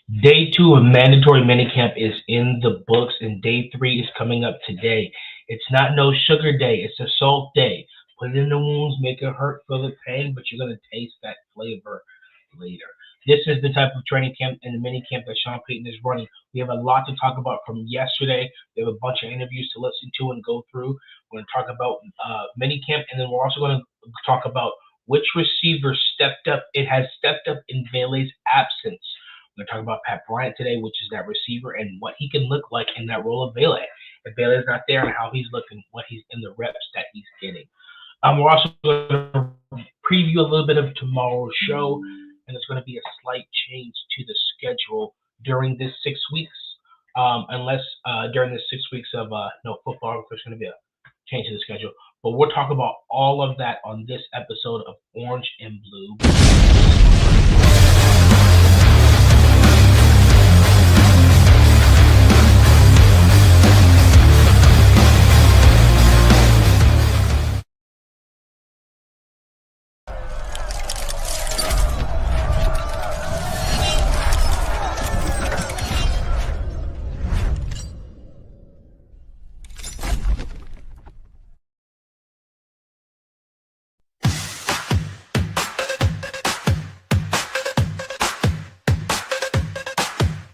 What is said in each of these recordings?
Day 2 of mandatory minicamp is in the books, and day 3 is coming up today. It's not no sugar day, it's a salt day. Put it in the wounds, make it hurt, feel the pain, but you're going to taste that flavor later. This is the type of training camp and the mini camp that Sean Payton is running. We have a lot to talk about from yesterday. We have a bunch of interviews to listen to and go through. We're going to talk about mini camp, and then we're also going to talk about which receiver stepped up. It has stepped up in Bailey's absence. We're going to talk about Pat Bryant today, which is that receiver, and what he can look like in that role of Bailey. If Bailey's not there, and how he's looking, what he's in the reps that he's getting. We're also going to preview a little bit of tomorrow's show, and there's going to be a slight change to the schedule during this 6 weeks, unless during the 6 weeks of no football, there's going to be a change to the schedule. But we'll talk about all of that on this episode of Orange and Blue.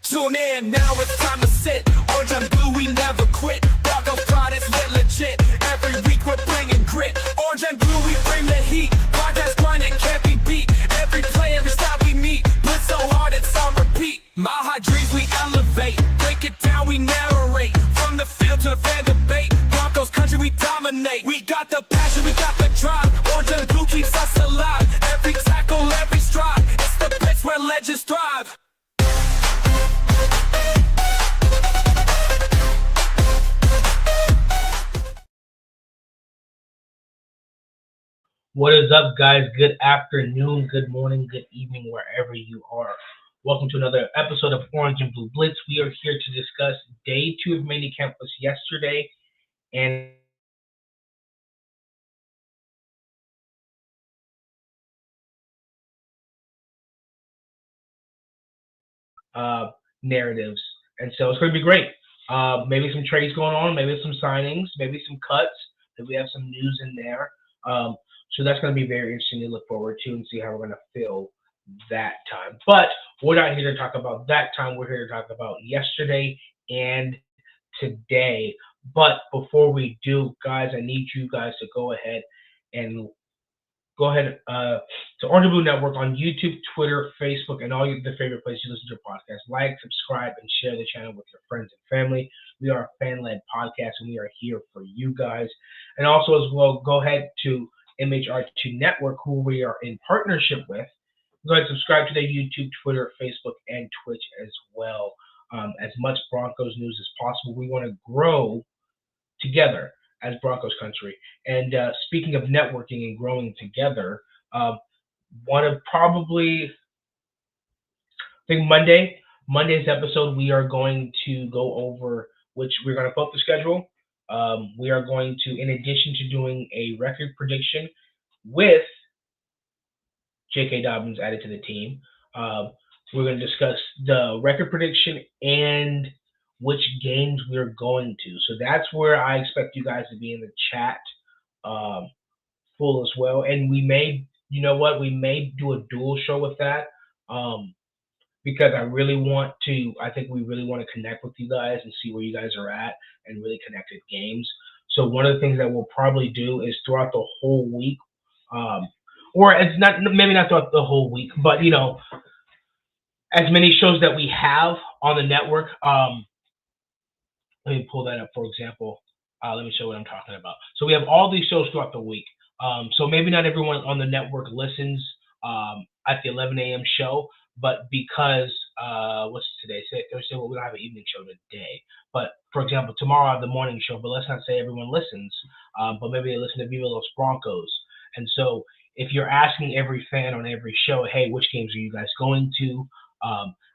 Tune in, now it's time to sit. Orange and blue, we never quit. Broncos Country is lit legit. Every week we're bringing grit. Orange and blue, we bring the heat. Podcast grinding can't be beat. Every play, every stop we meet. Blitz so hard it's on repeat. My high dreams we elevate. Break it down, we narrate. From the field to the fan debate. Broncos Country, we dominate. We got the passion, we got the drive. Orange and blue keeps us alive. Every tackle, every stride. It's the Blitz where legends thrive. What is up, guys? Good afternoon, good morning, good evening, wherever you are. Welcome to another episode of Orange and Blue Blitz. We are here to discuss day 2 of minicamp was yesterday, and narratives. And so it's going to be great. Maybe some trades going on, maybe some signings, maybe some cuts. Maybe we have some news in there. So that's going to be very interesting to look forward to and see how we're going to fill that time. But we're not here to talk about that time. We're here to talk about yesterday and today. But before we do, guys, I need you guys to go ahead to Orange and Blue Network on YouTube, Twitter, Facebook, and all the favorite places you listen to your podcast. Like, subscribe, and share the channel with your friends and family. We are a fan-led podcast, and we are here for you guys. And also, as well, go ahead to MHR2 Network, who we are in partnership with. Go ahead and subscribe to their YouTube, Twitter, Facebook, and Twitch as well. As much Broncos news as possible. We want to grow together as Broncos Country. And speaking of networking and growing together, Monday's episode, we are going to go over which we're going to put up the schedule. We are going to, in addition to doing a record prediction with J.K. Dobbins added to the team, we're going to discuss the record prediction and which games we're going to. So that's where I expect you guys to be in the chat full as well. And we may, we may do a dual show with that because I think we really want to connect with you guys and see where you guys are at and really connect with games. So one of the things that we'll probably do is throughout the whole week, or it's not, maybe not throughout the whole week, but, as many shows that we have on the network, let me pull that up, for example. Let me show what I'm talking about. So we have all these shows throughout the week. So maybe not everyone on the network listens at the 11 a.m. show, but because, what's today? Thursday, well, we don't have an evening show today. But, for example, tomorrow I have the morning show, but let's not say everyone listens, but maybe they listen to Viva Los Broncos. And so if you're asking every fan on every show, hey, which games are you guys going to?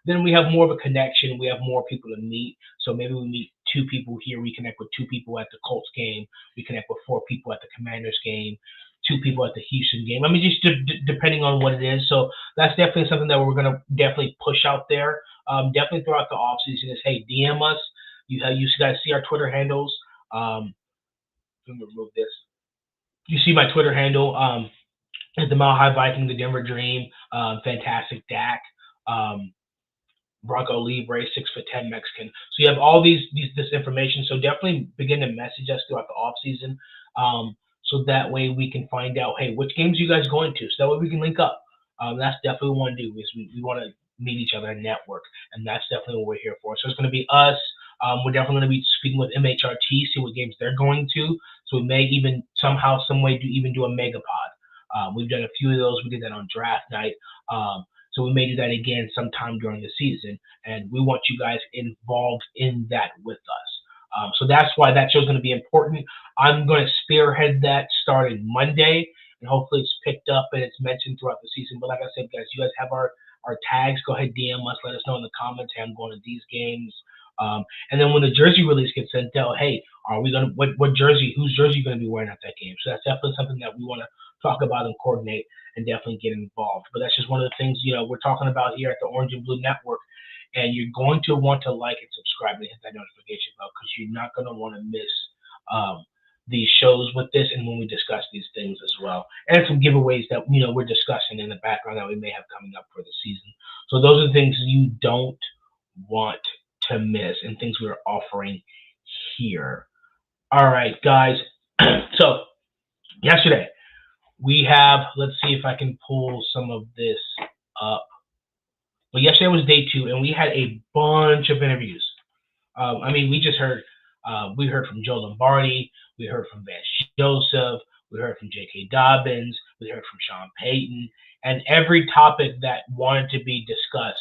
Then we have more of a connection. We have more people to meet. So maybe we meet 2 people here. We connect with 2 people at the Colts game. We connect with 4 people at the Commanders game, 2 people at the Houston game. I mean, just depending on what it is. So that's definitely something that we're going to definitely push out there. definitely throughout the off season is, hey, DM us. You guys see our Twitter handles. Let me remove this. You see my Twitter handle. The Mile High Viking, the Denver Dream, Fantastic Dak, Bronco Libre, 6'10" Mexican. So you have all this information. So definitely begin to message us throughout the off season, so that way we can find out, hey, which games are you guys going to? So that way we can link up. That's definitely what we want to do. Is we want to meet each other and network, and that's definitely what we're here for. So it's going to be us. We're definitely going to be speaking with MHRT, see what games they're going to. So we may even somehow, some way, do a megapod. We've done a few of those. We did that on draft night. So we may do that again sometime during the season, and we want you guys involved in that with us. So that's why that show is going to be important. I'm going to spearhead that starting Monday, and hopefully it's picked up and it's mentioned throughout the season. But like I said, guys, you guys have our tags. Go ahead, DM us. Let us know in the comments, hey, I'm going to these games. And then when the jersey release gets sent out, hey, are we going to, whose jersey you going to be wearing at that game? So that's definitely something that we want to talk about and coordinate and definitely get involved. But that's just one of the things, we're talking about here at the Orange and Blue Network. And you're going to want to like and subscribe and hit that notification bell, because you're not going to want to miss these shows with this and when we discuss these things as well. And some giveaways that, we're discussing in the background that we may have coming up for the season. So those are the things you don't want to miss and things we're offering here. All right, guys. So yesterday we have, let's see if I can pull some of this up. But yesterday was day 2, and we had a bunch of interviews. We just heard, we heard from Joe Lombardi, we heard from Vance Joseph, we heard from J.K. Dobbins, we heard from Sean Payton, and every topic that wanted to be discussed,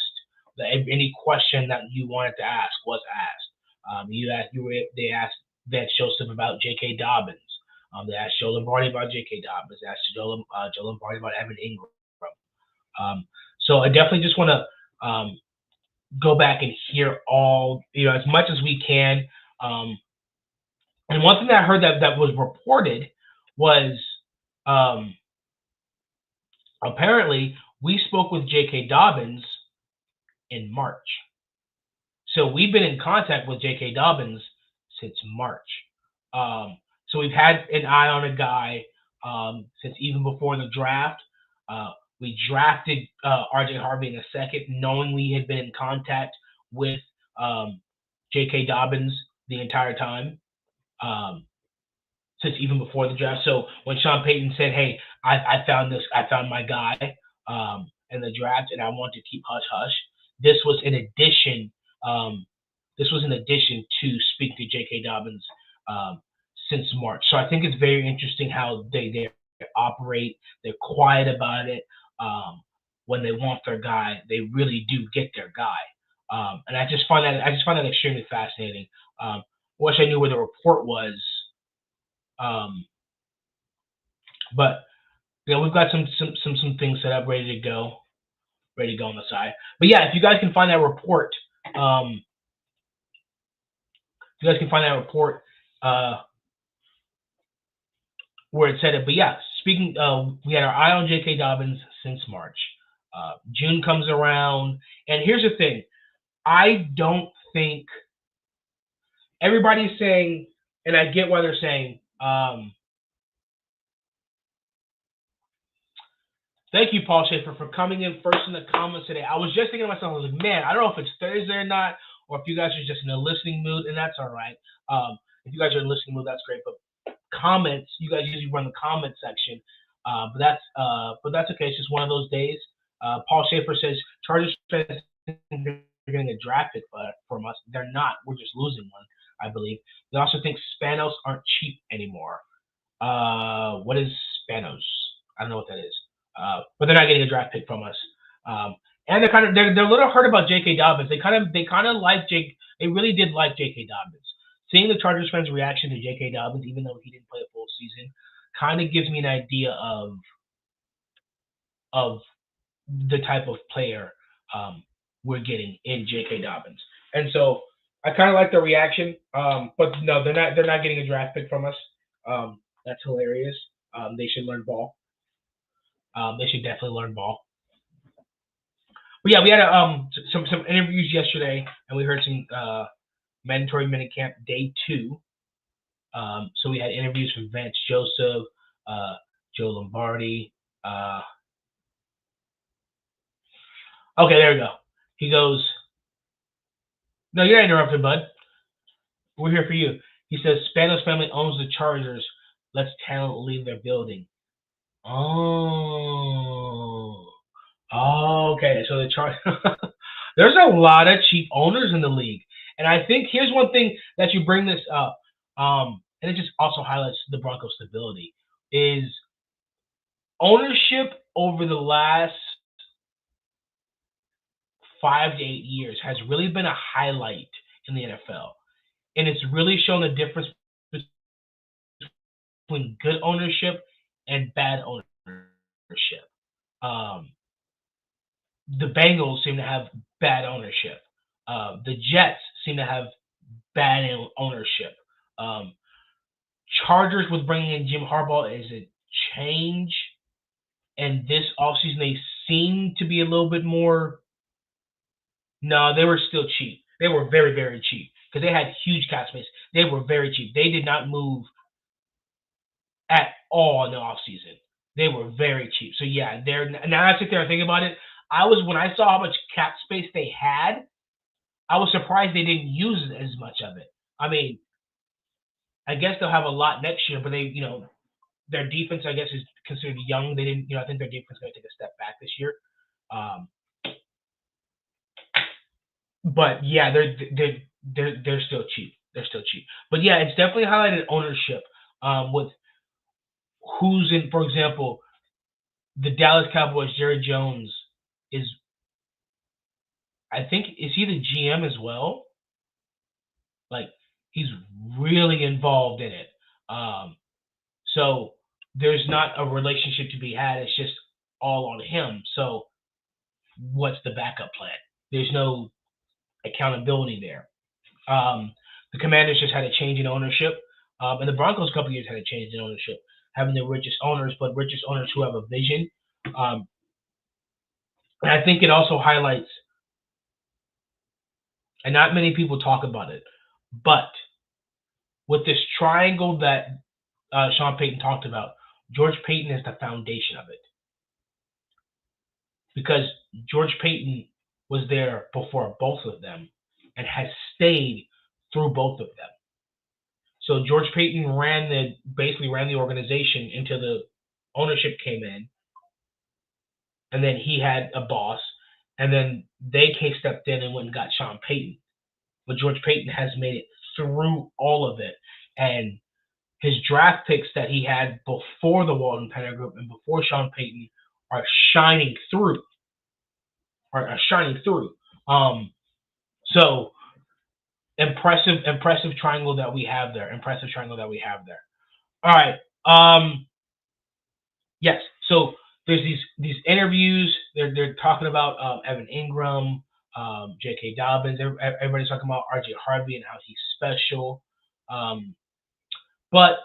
any question that you wanted to ask was asked. They asked Vance Joseph about J.K. Dobbins. They asked Joe Lombardi about J.K. Dobbins. They asked Joe Lombardi about Evan Ingram. So I definitely just want to go back and hear all, as much as we can. And one thing that I heard that was reported was apparently we spoke with J.K. Dobbins in March. So we've been in contact with J.K. Dobbins since March. So we've had an eye on a guy since even before the draft. We drafted R.J. Harvey in a second, knowing we had been in contact with J.K. Dobbins the entire time, since even before the draft. So when Sean Payton said, "Hey, I found my guy in the draft, and I want to keep hush hush," this was in addition. This was in addition to speaking to J.K. Dobbins since March. So I think it's very interesting how they operate. They're quiet about it. When they want their guy, they really do get their guy. And I just find that extremely fascinating. Wish I knew where the report was. But we've got some things set up ready to go on the side. But yeah, if you guys can find that report, where it said it. But yeah, speaking, we had our eye on J.K. Dobbins since March. June comes around, and here's the thing: I don't think everybody's saying, and I get why they're saying. Thank you, Paul Schaefer, for coming in first in the comments today. I was just thinking to myself, I was like, man, I don't know if it's Thursday or not, or if you guys are just in a listening mood, and that's all right. If you guys are in a listening mood, that's great. But comments, you guys usually run the comment section, but that's okay. It's just one of those days. Paul Schaefer says Chargers fans are getting a draft pick from us. They're not. We're just losing one, I believe. They also think Spanos aren't cheap anymore. What is Spanos? I don't know what that is. But they're not getting a draft pick from us. And they're a little hurt about J.K. Dobbins. They kind of like Jake. They really did like J.K. Dobbins. Seeing the Chargers fans' reaction to J.K. Dobbins, even though he didn't play a full season, kind of gives me an idea of the type of player we're getting in J.K. Dobbins. And so I kind of like the reaction. But no, they're not getting a draft pick from us. That's hilarious. They should learn ball. They should definitely learn ball. But yeah, we had some interviews yesterday, and we heard some mandatory minicamp day 2. So we had interviews from Vance Joseph, Joe Lombardi. Okay, there we go. He goes, "No, you're not interrupted, bud. We're here for you." He says, "Spanos family owns the Chargers. Let's talent leave their building." Oh. Oh, okay. So the Chargers. There's a lot of cheap owners in the league, and I think here's one thing that you bring this up, and it just also highlights the Broncos' stability is ownership over the last 5 to 8 years has really been a highlight in the NFL, and it's really shown the difference between good ownership and bad ownership. Um, the Bengals seem to have bad ownership. The Jets seem to have bad ownership. Um, Chargers with bringing in Jim Harbaugh is a change, and this offseason they seem to be a little bit more. No, they were still cheap. They were very, very cheap because they had huge cap space. They were very cheap. They did not move at all in the offseason. They were very cheap. So yeah, they're now I sit there and think about it. When I saw how much cap space they had, I was surprised they didn't use as much of it. I mean, I guess they'll have a lot next year, but their defense, I guess, is considered young. They didn't, I think their defense is going to take a step back this year. But yeah, they're still cheap. They're still cheap. But yeah, it's definitely highlighted ownership with who's in. For example, the Dallas Cowboys, Jerry Jones is, I think, is he the GM as well? Like he's really involved in it. So there's not a relationship to be had. It's just all on him. So what's the backup plan? There's no accountability there. The Commanders just had a change in ownership, and the Broncos a couple years had a change in ownership, having the richest owners, but richest owners who have a vision. And I think it also highlights, and not many people talk about it, but with this triangle that Sean Payton talked about, George Payton is the foundation of it. Because George Payton was there before both of them and has stayed through both of them. So George Payton basically ran the organization until the ownership came in, and then he had a boss, and then they stepped in and went and got Sean Payton. But George Payton has made it through all of it, and his draft picks that he had before the Walton Penner Group and before Sean Payton are shining through. So impressive triangle that we have there. All right. Yes. So there's these interviews. They're talking about Evan Ingram, J.K. Dobbins. Everybody's talking about R.J. Harvey and how he's special. But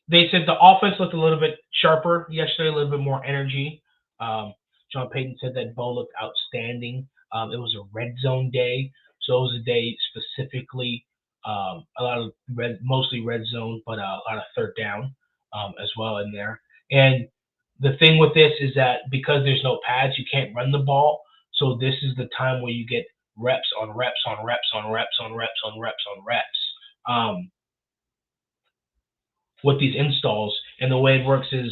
they said the offense looked a little bit sharper yesterday, a little bit more energy. Sean Payton said that Bo looked outstanding. It was a red zone day, so it was a day specifically a lot of mostly red zone, but a lot of third down as well in there. And the thing with this is that because there's no pads, you can't run the ball. So this is the time where you get reps on reps on reps on reps on reps on reps on reps. With these installs, and the way it works is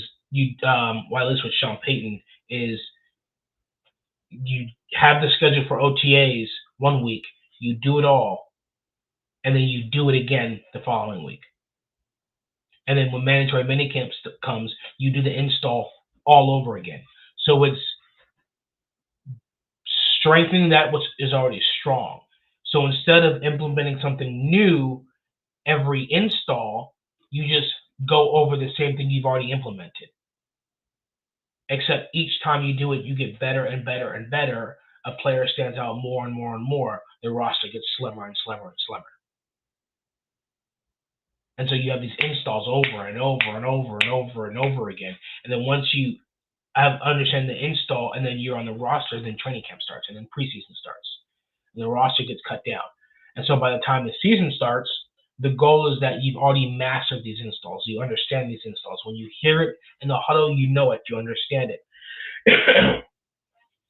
at least with Sean Payton, is you have the schedule for OTAs one week, you do it all, and then you do it again the following week. And then when mandatory minicamp comes, you do the install all over again. So it's strengthening that which is already strong. So instead of implementing something new every install, you just go over the same thing you've already implemented. Except each time you do it, you get better and better and better. A player stands out more and more and more. The roster gets slimmer and slimmer and slimmer. And so you have these installs over and over and over and over and over again. And then once you understand the install, and then you're on the roster, then training camp starts, and then preseason starts. And the roster gets cut down. And so by the time the season starts, the goal is that you've already mastered these installs. You understand these installs. When you hear it in the huddle, you know it. You understand it.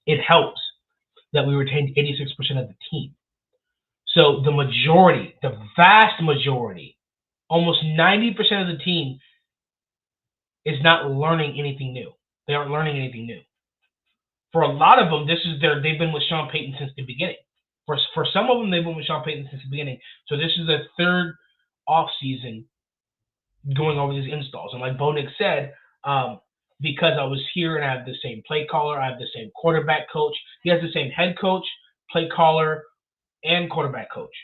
It helps that we retained 86% of the team. So the majority, the vast majority, almost 90% of the team is not learning anything new. They aren't learning anything new. For a lot of them, they've been with Sean Payton since the beginning. For some of them, they've been with Sean Payton since the beginning. So this is the third off season going over these installs. And like Bo Nix said, because I was here and I have the same play caller, I have the same quarterback coach. He has the same head coach, play caller, and quarterback coach.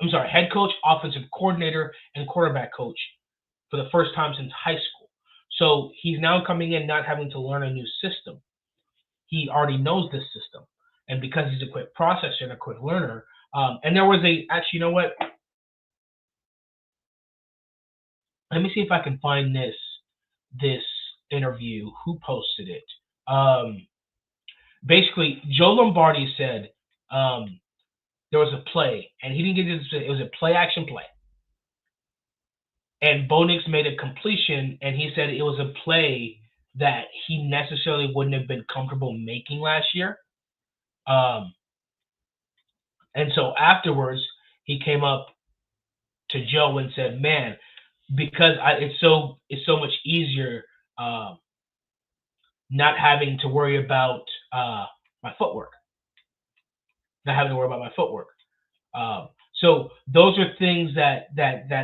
I'm sorry, head coach, offensive coordinator, and quarterback coach for the first time since high school. So he's now coming in not having to learn a new system. He already knows this system. And because he's a quick processor and a quick learner, and there was actually, you know what? Let me see if I can find this interview. Who posted it? Basically, Joe Lombardi said there was a play, and he didn't get it. It was a play-action play. And Bo Nix made a completion, and he said it was a play that he necessarily wouldn't have been comfortable making last year. And so afterwards, he came up to Joe and said, "Man, because it's so much easier not having to worry about my footwork. Not having to worry about my footwork." So those are things that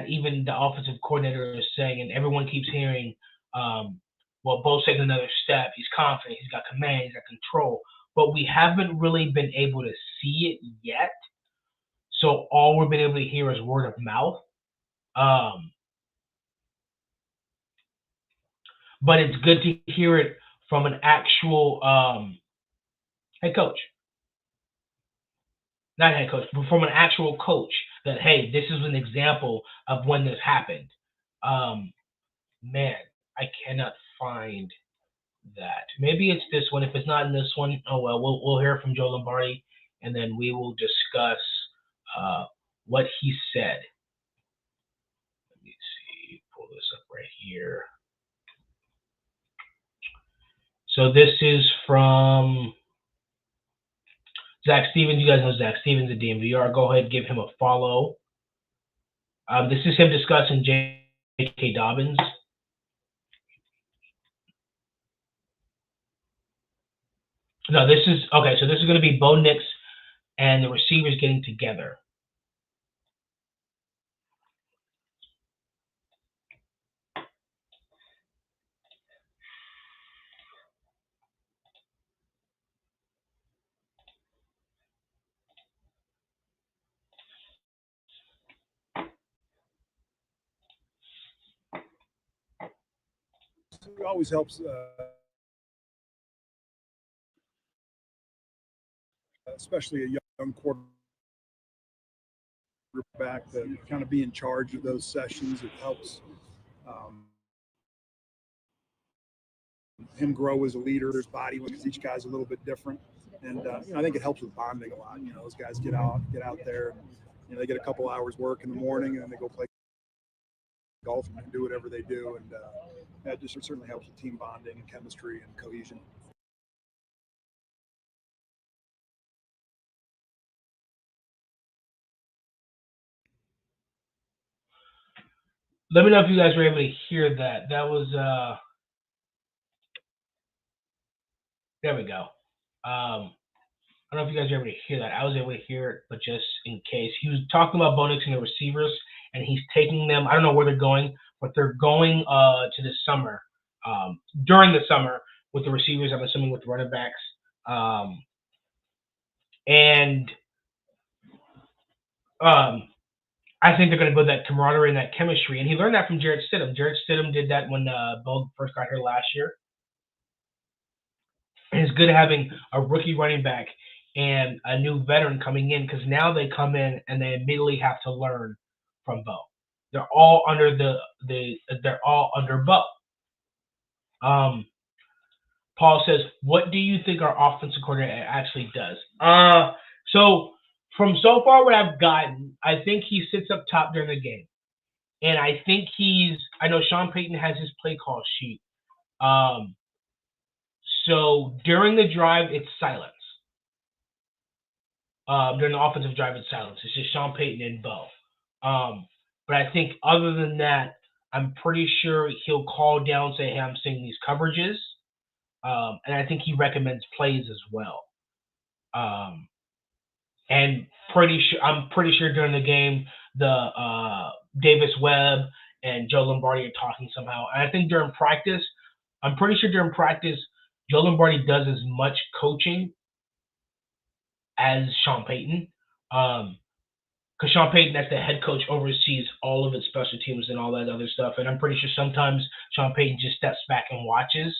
even the offensive coordinator is saying, and everyone keeps hearing. Well, Bo's taking another step. He's confident. He's got command. He's got control. But we haven't really been able to see it yet. So all we've been able to hear is word of mouth. But it's good to hear it from an actual head coach. Not head coach, but from an actual coach that, hey, this is an example of when this happened. Man, I cannot find that. Maybe it's this one. If it's not in this one, oh well, we'll hear from Joe Lombardi, and then we will discuss what he said. Let me see, pull this up right here. So this is from Zach Stevens. You guys know Zach Stevens at DMVR. Go ahead and give him a follow. This is him discussing J.K. Dobbins. No, this is okay. So this is going to be Bo Nix and the receivers getting together. It always helps, especially a young quarterback, to kind of be in charge of those sessions. It helps him grow as a leader. There's body because each guy's a little bit different, and I think it helps with bonding a lot. Those guys get out there, and they get a couple hours work in the morning, and then they go play golf and do whatever they do, and that just certainly helps with team bonding and chemistry and cohesion. Let me know if you guys were able to hear that. That was there we go. I don't know if you guys were able to hear that. I was able to hear it, but just in case. He was talking about Bo Nix and the receivers, and he's taking them. I don't know where they're going, but they're going to the summer, during the summer with the receivers, I'm assuming with the running backs. I think they're going to build that camaraderie and that chemistry. And he learned that from Jarrett Stidham. Jarrett Stidham did that when Bo first got here last year. And it's good having a rookie running back and a new veteran coming in, because now they come in and they immediately have to learn from Bo. They're all under they're all under Bo. Paul says, what do you think our offensive coordinator actually does? So from so far what I've gotten, I think he sits up top during the game. And I think I know Sean Payton has his play call sheet. So during the drive, it's silence. During the offensive drive, it's silence. It's just Sean Payton and Bo. But I think other than that, I'm pretty sure he'll call down, say, hey, I'm seeing these coverages. And I think he recommends plays as well. And I'm pretty sure during the game, the Davis Webb and Joe Lombardi are talking somehow. And I think during practice, I'm pretty sure during practice, Joe Lombardi does as much coaching as Sean Payton. Because Sean Payton, as the head coach, oversees all of its special teams and all that other stuff. And I'm pretty sure sometimes Sean Payton just steps back and watches.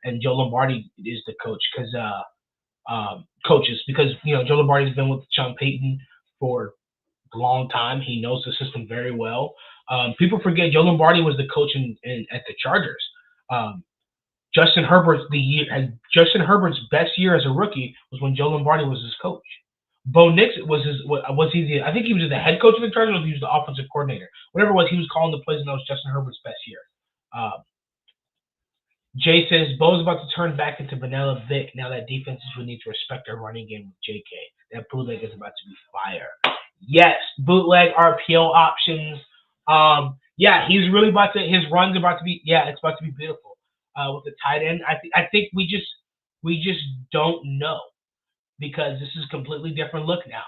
And Joe Lombardi is the coach because Joe Lombardi's been with Sean Payton for a long time. He knows the system very well. People forget Joe Lombardi was the coach at the Chargers. Justin Herbert's best year as a rookie was when Joe Lombardi was his coach. Bo Nix I think he was the head coach of the Chargers, or he was the offensive coordinator. Whatever it was, he was calling the plays, and that was Justin Herbert's best year. Jay says, Bo's about to turn back into Vanilla Vic now that defenses will need to respect our running game with JK. That bootleg is about to be fire. Yes, bootleg RPO options. He's really his run's about to be, it's about to be beautiful. With the tight end, I think we just don't know because this is a completely different look now.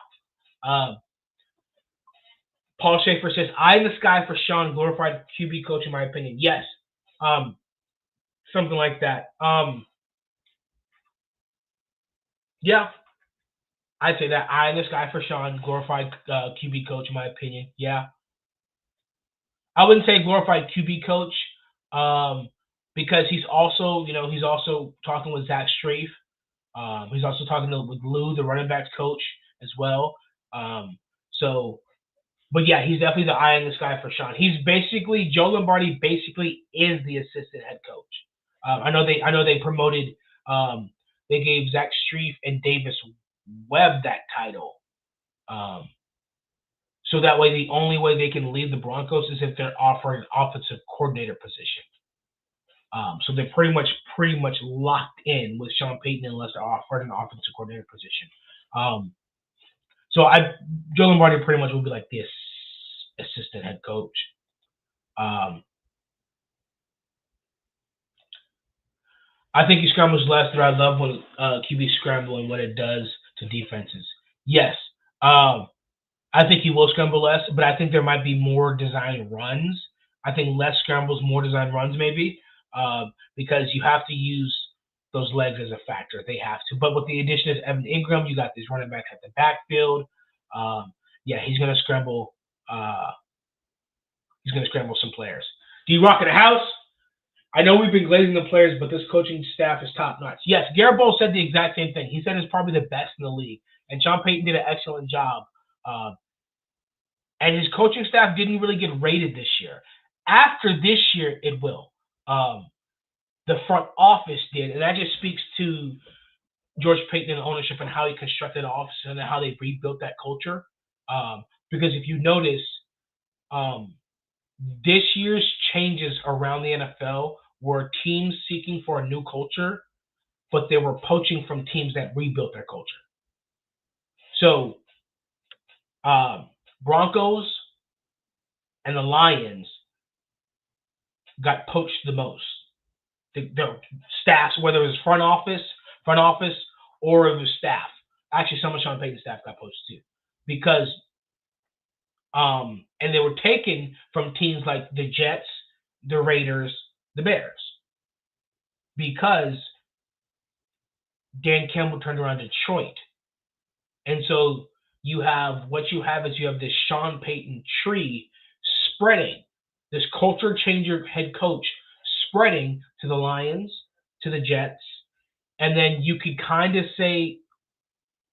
Paul Schaefer says, eye in the sky for Sean, glorified QB coach in my opinion. Yes. Something like that. I'd say that eye in the sky for Sean, glorified QB coach in my opinion. Yeah. I wouldn't say glorified QB coach because he's also talking with Zach Strafe. He's also talking with Lou, the running backs coach, as well. But yeah, he's definitely the eye in the sky for Sean. Joe Lombardi basically is the assistant head coach. I know they promoted. They gave Zach Strafe and Davis Webb that title. So that way, the only way they can leave the Broncos is if they're offering an offensive coordinator position. So they're pretty much locked in with Sean Payton unless they're offered an offensive coordinator position. Joe Lombardi pretty much will be like this assistant head coach. I think he scrambles less, but I love when QB scramble and what it does to defenses. Yes. I think he will scramble less, but I think there might be more design runs. I think less scrambles, more design runs maybe, because you have to use those legs as a factor. They have to. But with the addition of Evan Ingram, you got these running backs at the backfield. He's going to scramble. He's going to scramble some players. D-Rock in the house. I know we've been glazing the players, but this coaching staff is top-notch. Yes, Garrett Bowles said the exact same thing. He said it's probably the best in the league. And Sean Payton did an excellent job. And his coaching staff didn't really get rated this year. After this year, it will. The front office did. And that just speaks to George Payton and ownership and how he constructed the office and how they rebuilt that culture. Because if you notice, this year's changes around the NFL were teams seeking for a new culture, but they were poaching from teams that rebuilt their culture. So Broncos and the Lions got poached the most. Their staffs, whether it was front office, or it was staff. Actually, some of Sean Payton's staff got poached too, because and they were taken from teams like the Jets, the Raiders, the Bears, because Dan Campbell turned around Detroit. And so you have this Sean Payton tree spreading, this culture changer head coach spreading to the Lions, to the Jets, and then you could kind of say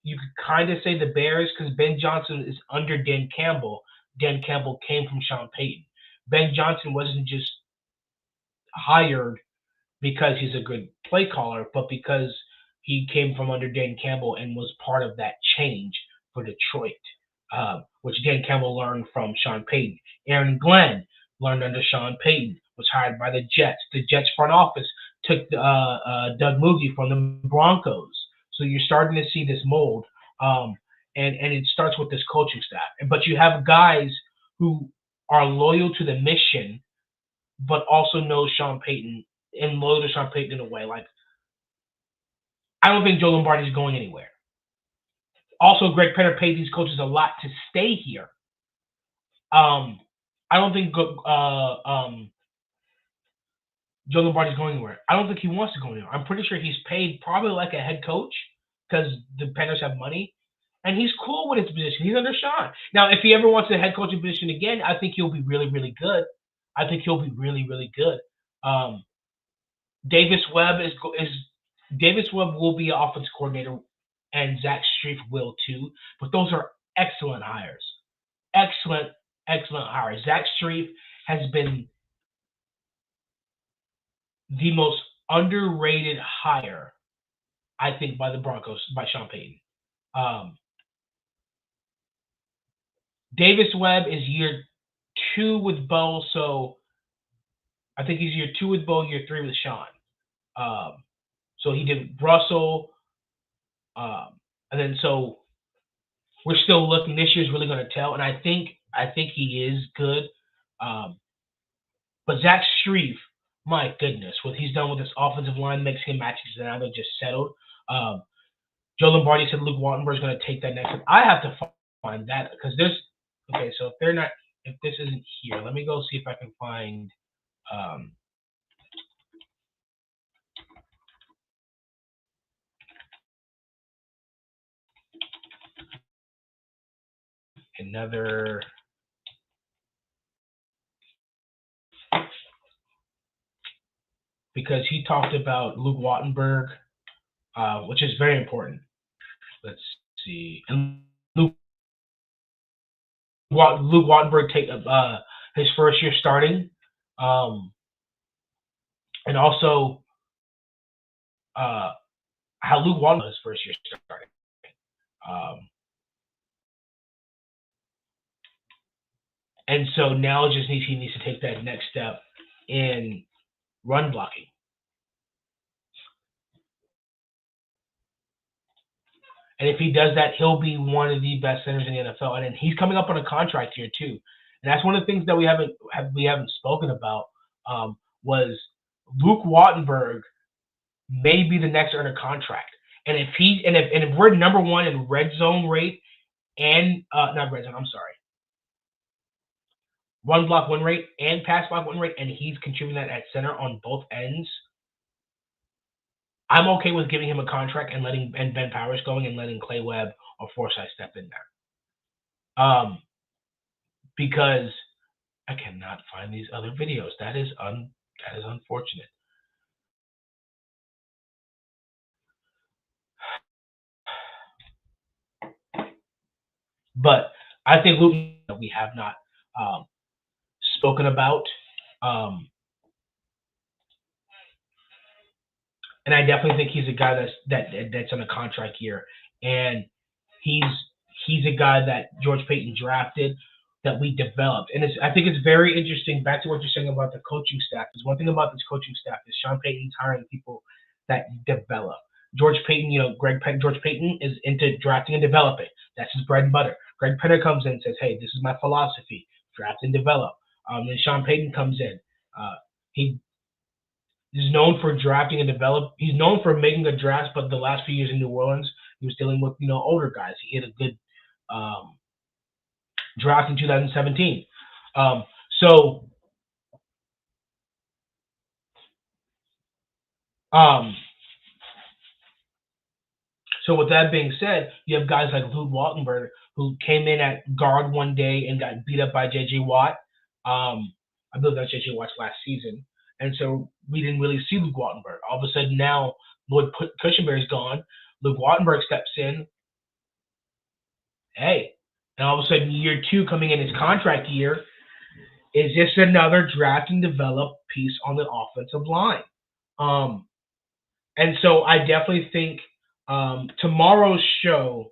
the Bears, because Ben Johnson is under Dan Campbell. Dan Campbell came from Sean Payton. Ben Johnson wasn't just hired because he's a good play caller, but because he came from under Dan Campbell and was part of that change for Detroit, which Dan Campbell learned from Sean Payton. Aaron Glenn learned under Sean Payton, was hired by the Jets. The Jets front office took Doug Moody from the Broncos. So you're starting to see this mold, and it starts with this coaching staff. But you have guys who are loyal to the mission, but also know Sean Payton and loyal to Sean Payton in a way. Like, I don't think Joe Lombardi is going anywhere. Also, Greg Penner paid these coaches a lot to stay here. I don't think Joe Lombardi is going anywhere. I don't think he wants to go anywhere. I'm pretty sure he's paid probably like a head coach because the Penners have money. And he's cool with his position. He's under Sean. Now, if he ever wants a head coaching position again, I think he'll be really, really good. I think he'll be really, really good. Davis Webb will be an offensive coordinator, and Zach Strief will too. But those are excellent hires. Excellent hires. Zach Strief has been the most underrated hire, I think, by the Broncos, by Sean Payton. Davis Webb is year 2 with Bo, so I think he's year 2 with Bo, year 3 with Sean. So he did Russell, and then so we're still looking. This year's really going to tell, and I think he is good. But Zach Strief, my goodness, what he's done with this offensive line, mixing matches, and now they're just settled. Joe Lombardi said Luke Wattenberg is going to take that next step. I have to find that because there's okay. So if this isn't here, let me go see if I can find. Another because he talked about Luke Wattenberg, which is very important. Let's see. And Luke Wattenberg take his first year starting, and also how Luke Wattenberg his first year starting. And so now he needs to take that next step in run blocking. And if he does that, he'll be one of the best centers in the NFL. And then he's coming up on a contract here too. And that's one of the things that we haven't spoken about was Luke Wattenberg may be the next earner contract. And if we're number 1 in red zone rate and not red zone, I'm sorry. Run block win rate and pass block win rate, and he's contributing that at center on both ends. I'm okay with giving him a contract and letting Ben Powers going and letting Clay Webb or Forsythe step in there. Because I cannot find these other videos. That is unfortunate. But I think Luke we have not spoken about. And I definitely think he's a guy that's on a contract year, and he's a guy that George Payton drafted that we developed. And I think it's very interesting. Back to what you're saying about the coaching staff. There's one thing about this coaching staff is Sean Payton's hiring people that develop. George Payton, George Payton is into drafting and developing. That's his bread and butter. Greg Penner comes in and says, "Hey, this is my philosophy: draft and develop." Then Sean Payton comes in. He is known for drafting and develop. He's known for making a draft, but the last few years in New Orleans, he was dealing with older guys. He had a good draft in 2017. So with that being said, you have guys like Luke Wattenberg who came in at guard one day and got beat up by J.J. Watt. I believe that's J.J. Watt's last season. And so we didn't really see Luke Wattenberg. All of a sudden now, Lloyd Cushenberry's gone. Luke Wattenberg steps in. Hey. And all of a sudden, year 2 coming in his contract year is just another draft and develop piece on the offensive line. And so I definitely think tomorrow's show,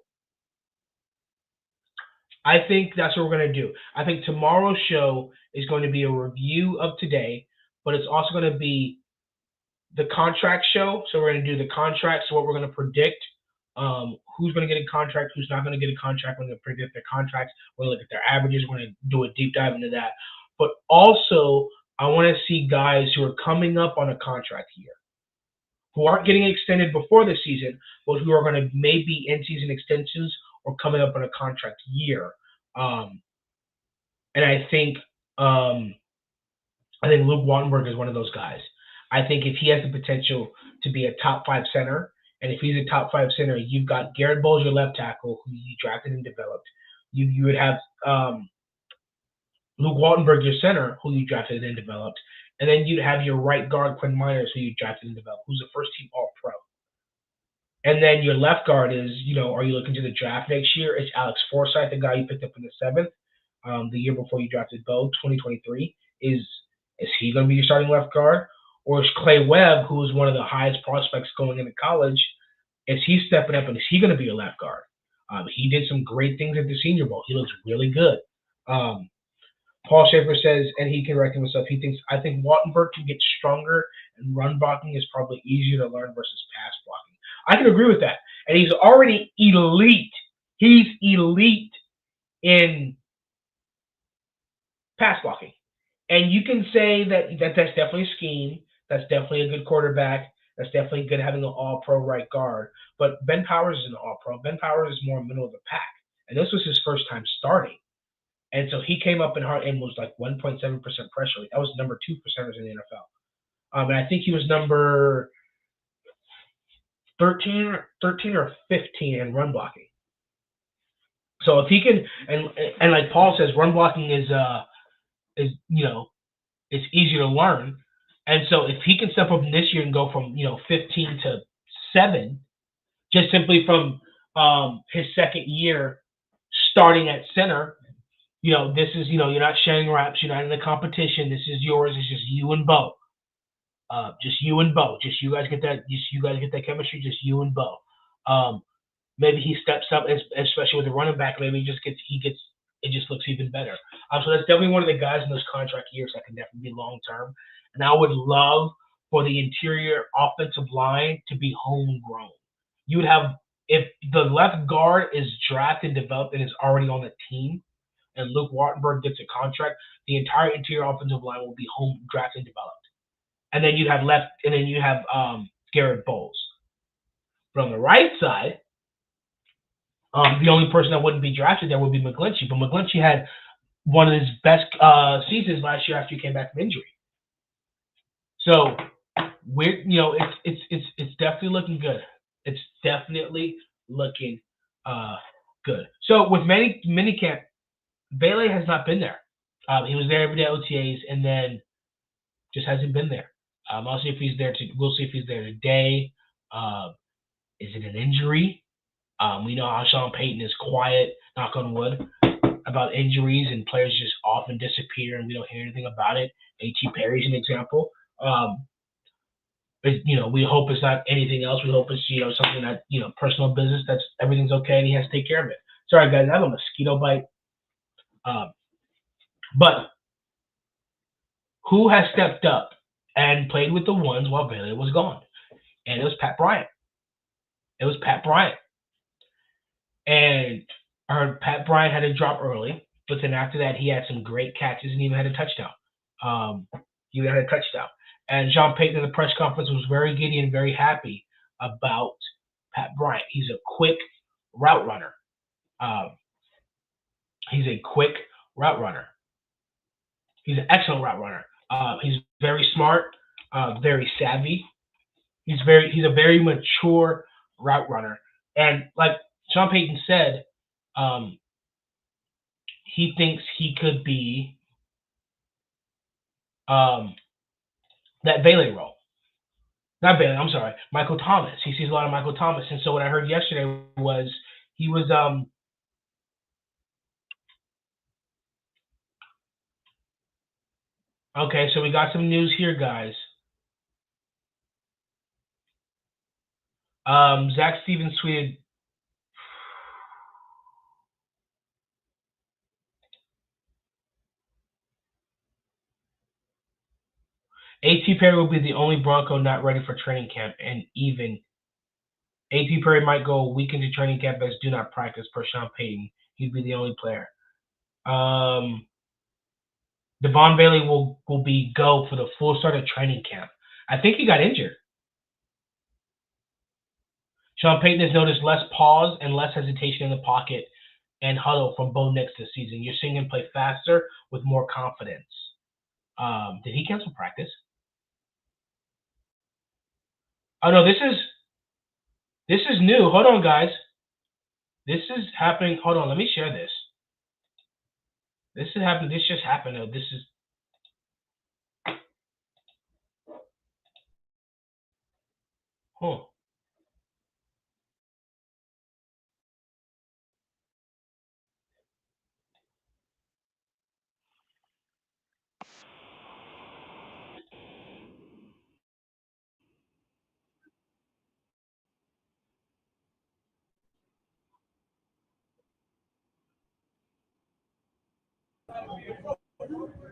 I think that's what we're going to do. I think tomorrow's show is going to be a review of today, but it's also going to be the contract show. So we're going to do the contracts, so what we're going to predict, who's going to get a contract, who's not going to get a contract. We're going to predict their contracts. We're going to look at their averages. We're going to do a deep dive into that. But also, I want to see guys who are coming up on a contract year, who aren't getting extended before the season, but who are going to maybe in-season extensions or coming up on a contract year. And I think Luke Wattenberg is one of those guys. I think if he has the potential to be a top 5 center, and if he's a top 5 center, you've got Garrett Bowles, your left tackle, who you drafted and developed. You would have Luke Wattenberg, your center, who you drafted and developed. And then you'd have your right guard, Quinn Miners, who you drafted and developed, who's a first-team All-Pro. And then your left guard is, are you looking to the draft next year? It's Alex Forsythe, the guy you picked up in the 7th, the year before you drafted Bo, 2023. Is he going to be your starting left guard? Or is Clay Webb, who is one of the highest prospects going into college, is he stepping up and is he going to be your left guard? He did some great things at the Senior Bowl. He looks really good. Paul Schaefer says, and he can correct himself, I think Wattenberg can get stronger, and run blocking is probably easier to learn versus pass blocking. I can agree with that. And he's already elite. He's elite in pass blocking. And you can say that's definitely a scheme. That's definitely a good quarterback. That's definitely good having an all-pro right guard. But Ben Powers is an all-pro. Ben Powers is more middle of the pack. And this was his first time starting. And so he came up and was like 1.7% pressure rate. That was number 2 percenters in the NFL. And I think he was number 13 or 15 in run blocking. So if he can, and like Paul says, run blocking is it's easier to learn. And so if he can step up this year and go from 15 to 7, just simply from his second year starting at center, this is you're not sharing reps, you're not in the competition. This is yours. It's just you and Bo. Just you and Bo. Just you guys get that. Just you guys get that chemistry. Just you and Bo. Maybe he steps up, especially with the running back. Maybe it just looks even better. So that's definitely one of the guys in those contract years that can definitely be long term. And I would love for the interior offensive line to be homegrown. You would have, if the left guard is drafted and developed and is already on the team, and Luke Wattenberg gets a contract, the entire interior offensive line will be home drafted and developed. And then you have Garrett Bowles. But on the right side, the only person that wouldn't be drafted there would be McGlinchey. But McGlinchey had one of his best seasons last year after he came back from injury. So it's definitely looking good. It's definitely looking good. So with minicamp, Bailey has not been there. He was there every day at OTAs and then just hasn't been there. I'll see if he's there. We'll see if he's there today. Is it an injury? We know how Sean Payton is quiet, knock on wood, about injuries and players just often disappear and we don't hear anything about it. A.T. Perry's an example. But, we hope it's not anything else. We hope it's, something that, personal business, that's everything's okay and he has to take care of it. Sorry, guys, I have a mosquito bite. But who has stepped up and played with the ones while Bailey was gone? And it was Pat Bryant. And Pat Bryant had a drop early, but then after that, he had some great catches and even had a touchdown. And Sean Payton in the press conference was very giddy and very happy about Pat Bryant. He's a quick route runner. He's an excellent route runner. He's very smart, very savvy. He's a very mature route runner. And like Sean Payton said, he thinks he could be that Bailey role. Not Bailey, I'm sorry, Michael Thomas. He sees a lot of Michael Thomas. And so what I heard yesterday was he was okay, so we got some news here, guys. Zach Stevens tweeted, A.T. Perry will be the only Bronco not ready for training camp, and even A.T. Perry might go a week into training camp as do not practice per Sean Payton. He'd be the only player. Devon Bailey will be go for the full start of training camp. I think he got injured. Sean Payton has noticed less pause and less hesitation in the pocket and huddle from Bo Nix this season. You're seeing him play faster with more confidence. Did he cancel practice? Oh no, this is new. Hold on, guys. This is happening. Hold on, let me share this. This is happening. This just happened. This is. Huh.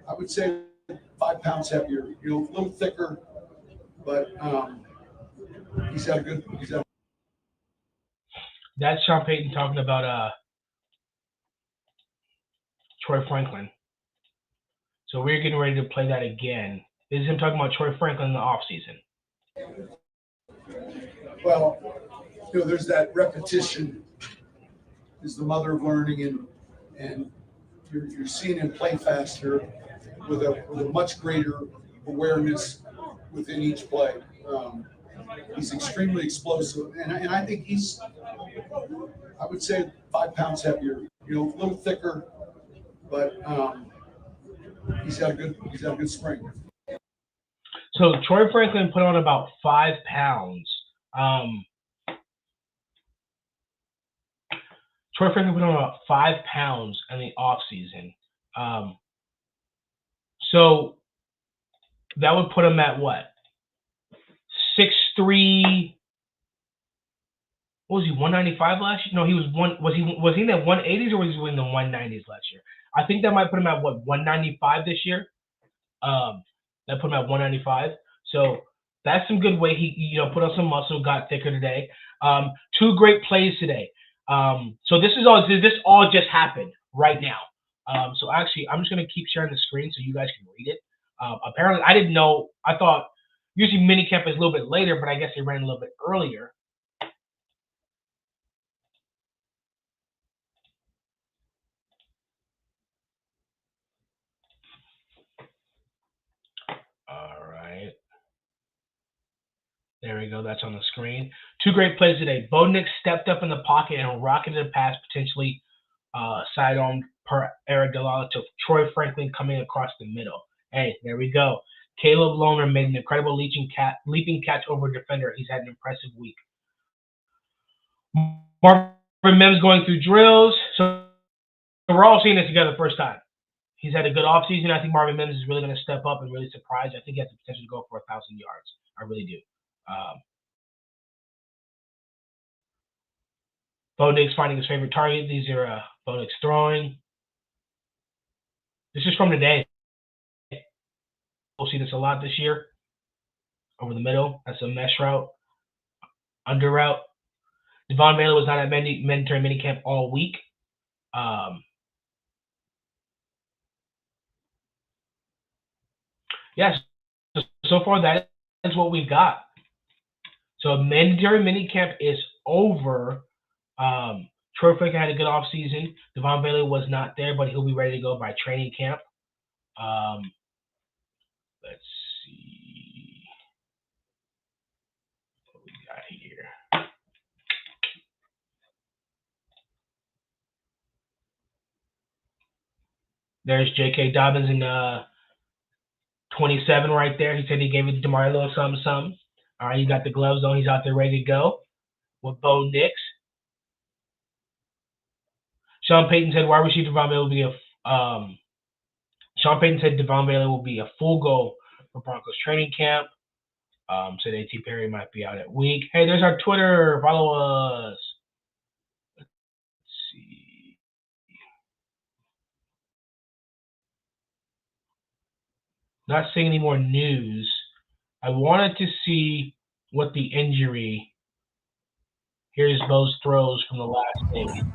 I would say 5 pounds heavier, a little thicker, but he's had a good. That's Sean Payton talking about Troy Franklin. So we're getting ready to play that again. This is him talking about Troy Franklin in the offseason. Well, there's that repetition is the mother of learning, and you're seeing him play faster with a much greater awareness within each play. He's extremely explosive, and I think I would say 5 pounds heavier, a little thicker, but he's had a good spring. So Troy Franklin put on about 5 pounds. Troy Franklin put on about 5 pounds in the offseason. So that would put him at what? 6'3". What was he, 195 last year? No, he was was he in the 180s or was he in the 190s last year? I think that might put him at what, 195 this year? That put him at 195. So that's some good weight. He put on some muscle, got thicker today. 2 great plays today. So this all just happened right now. So actually, I'm just gonna keep sharing the screen so you guys can read it. Apparently, I didn't know. I thought usually minicamp is a little bit later, but I guess they ran a little bit earlier. All right. There we go. That's on the screen. 2 great plays today. Bo Nix stepped up in the pocket and rocketed a pass, potentially sidearmed per Eric Delala to Troy Franklin coming across the middle. Hey, there we go. Caleb Lohner made an incredible leaping catch over a defender. He's had an impressive week. Marvin Mims going through drills. So we're all seeing this together the first time. He's had a good offseason. I think Marvin Mims is really going to step up and really surprise. I think he has the potential to go for 1,000 yards. I really do. Bo Nix finding his favorite target. These are Bo Nix throwing. This is from today. We'll see this a lot this year. Over the middle. That's a mesh route. Under route. Devon Bailey was not at mandatory minicamp all week. Yes. So far, that is what we've got. So mandatory minicamp is over. Troy Franklin had a good offseason. Devon Bailey was not there, but he'll be ready to go by training camp. Let's see what we got here. There's J.K. Dobbins in 27 right there. He said he gave it to Demario Lewis something. All right, he got the gloves on. He's out there ready to go with Bo Nix. Sean Payton said wide receiver Devon Bailey will be Sean Payton said Devon Bailey will be a full go for Broncos training camp. Said A.T. Perry might be out at week. Hey, there's our Twitter. Follow us. Let's see. Not seeing any more news. I wanted to see what the injury. Here's those throws from the last game.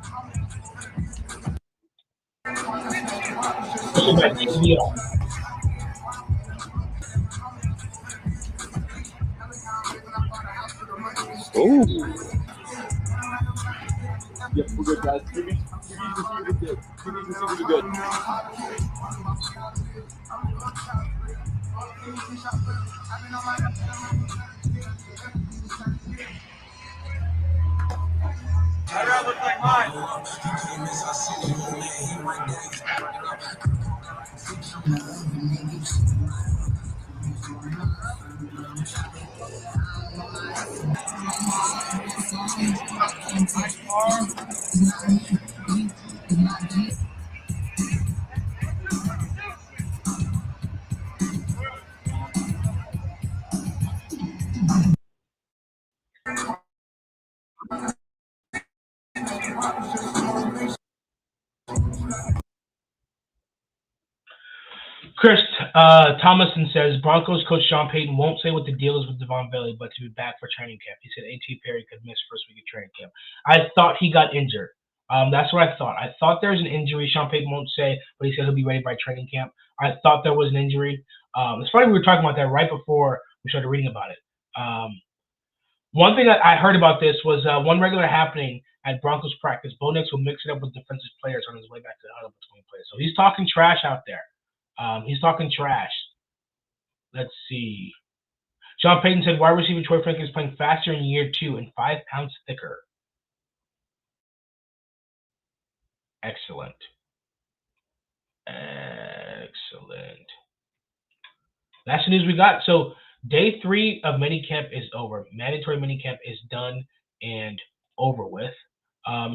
Oh. Yep, we're good, guys. QB's receivers good. QB's receivers are good. That looks like mine. Chris Thomason says Broncos coach Sean Payton won't say what the deal is with Devon Bailey, but to be back for training camp. He said A.T. Perry could miss first week of training camp. I thought he got injured. That's what I thought. I thought there was an injury. Sean Payton won't say, but he said he'll be ready by training camp. I thought there was an injury. It's funny we were talking about that right before we started reading about it. One thing that I heard about this was one regular happening at Broncos practice. Bo Nix will mix it up with defensive players on his way back to the huddle between players. So he's talking trash out there. He's talking trash. Let's see. Sean Payton said wide receiver Troy Franklin is playing faster in year 2 and 5 pounds thicker. Excellent. Excellent. That's the news we got. So day 3 of minicamp is over. Mandatory minicamp is done and over with.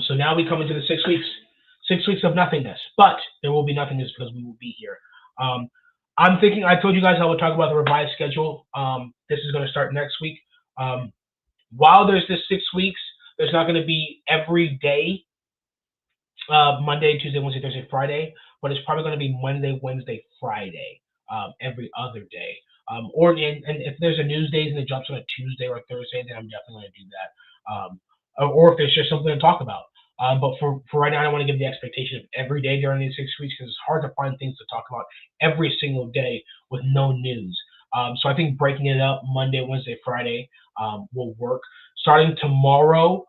So now we come into the 6 weeks. 6 weeks of nothingness. But there will be nothingness because we will be here. I'm thinking, I told you guys I would talk about the revised schedule. This is going to start next week. While there's this 6 weeks, there's not going to be every day, Monday, Tuesday, Wednesday, Thursday, Friday, but it's probably going to be Monday, Wednesday, Friday, every other day. And if there's a news days and it drops on a Tuesday or a Thursday, then I'm definitely going to do that. Or if there's just something to talk about. But for right now, I don't want to give the expectation of every day during these 6 weeks because it's hard to find things to talk about every single day with no news. So I think breaking it up Monday, Wednesday, Friday will work. Starting tomorrow,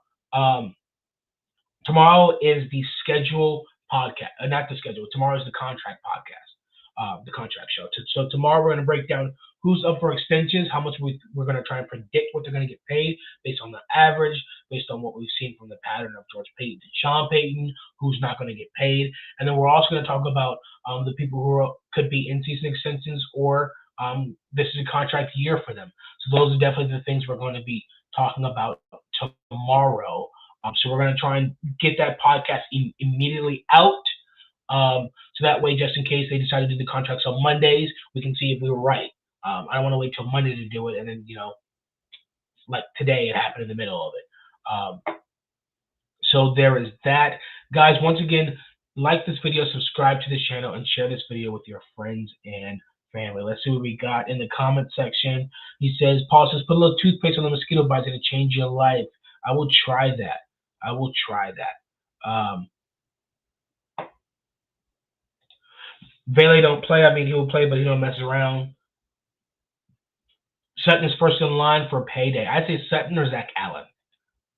tomorrow is the schedule podcast. Not the schedule. Tomorrow is the contract podcast, the contract show. So tomorrow we're going to break down who's up for extensions, how much we're going to try and predict what they're going to get paid based on the average, based on what we've seen from the pattern of George Payton and Sean Payton, who's not going to get paid. And then we're also going to talk about the people who could be in-season extensions or this is a contract year for them. So those are definitely the things we're going to be talking about tomorrow. So we're going to try and get that podcast immediately out. So that way, just in case they decide to do the contracts on Mondays, we can see if we were right. I don't want to wait till Monday to do it, and then, like today, it happened in the middle of it. So there is that. Guys, once again, like this video, subscribe to this channel, and share this video with your friends and family. Let's see what we got in the comment section. He says, Paul says, put a little toothpaste on the mosquito bites and it'll change your life. I will try that. I will try that. Bailey don't play. I mean, he will play, but he don't mess around. Sutton is first in line for payday. I'd say Sutton or Zach Allen.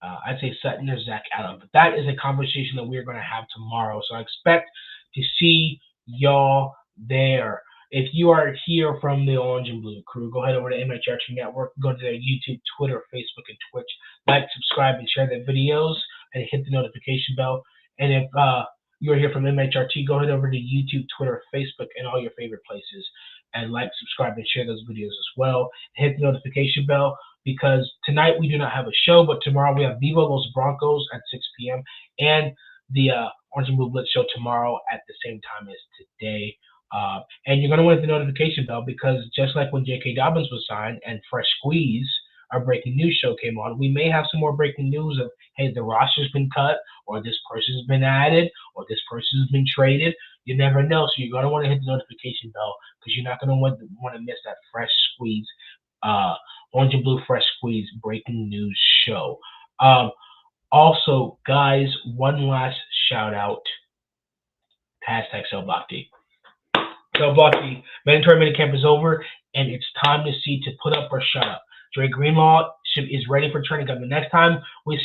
I'd say Sutton or Zach Allen. But that is a conversation that we're going to have tomorrow. So I expect to see y'all there. If you are here from the Orange and Blue crew, go ahead over to MHRT Network. Go to their YouTube, Twitter, Facebook, and Twitch. Like, subscribe, and share their videos, and hit the notification bell. And if you're here from MHRT, go ahead over to YouTube, Twitter, Facebook, and all your favorite places. And like, subscribe, and share those videos as well. Hit the notification bell because tonight we do not have a show, but tomorrow we have Viva Los Broncos at 6 p.m. and the Orange and Blue Blitz show tomorrow at the same time as today. And you're going to want the notification bell because just like when J.K. Dobbins was signed and Fresh Squeeze, our breaking news show came on, we may have some more breaking news of, hey, the roster's been cut, or this person's been added, or this person's been traded. You never know, so you're going to want to hit the notification bell because you're not going to want to miss that Fresh Squeeze, Orange and Blue Fresh Squeeze breaking news show. Also, guys, one last shout out. Hashtag #CellBlockD. #CellBlockD. Mandatory minicamp is over, and it's time to put up or shut up. Dre Greenlaw is ready for training camp. The next time we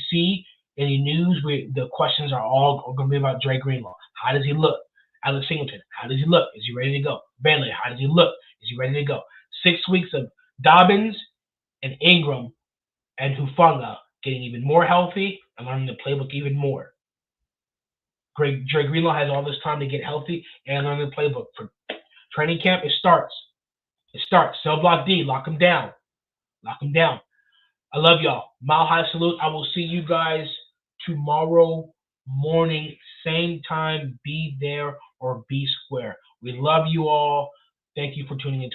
see any news, the questions are all going to be about Dre Greenlaw. How does he look? Alex Singleton, how does he look? Is he ready to go? Bentley, how does he look? Is he ready to go? 6 weeks of Dobbins and Ingram and Hufanga getting even more healthy and learning the playbook even more. Dre Greenlaw has all this time to get healthy and learn the playbook. For training camp, it starts. #CellBlockD, lock him down. I love y'all. Mile high salute. I will see you guys tomorrow morning, same time. Be there or be square. We love you all. Thank you for tuning in.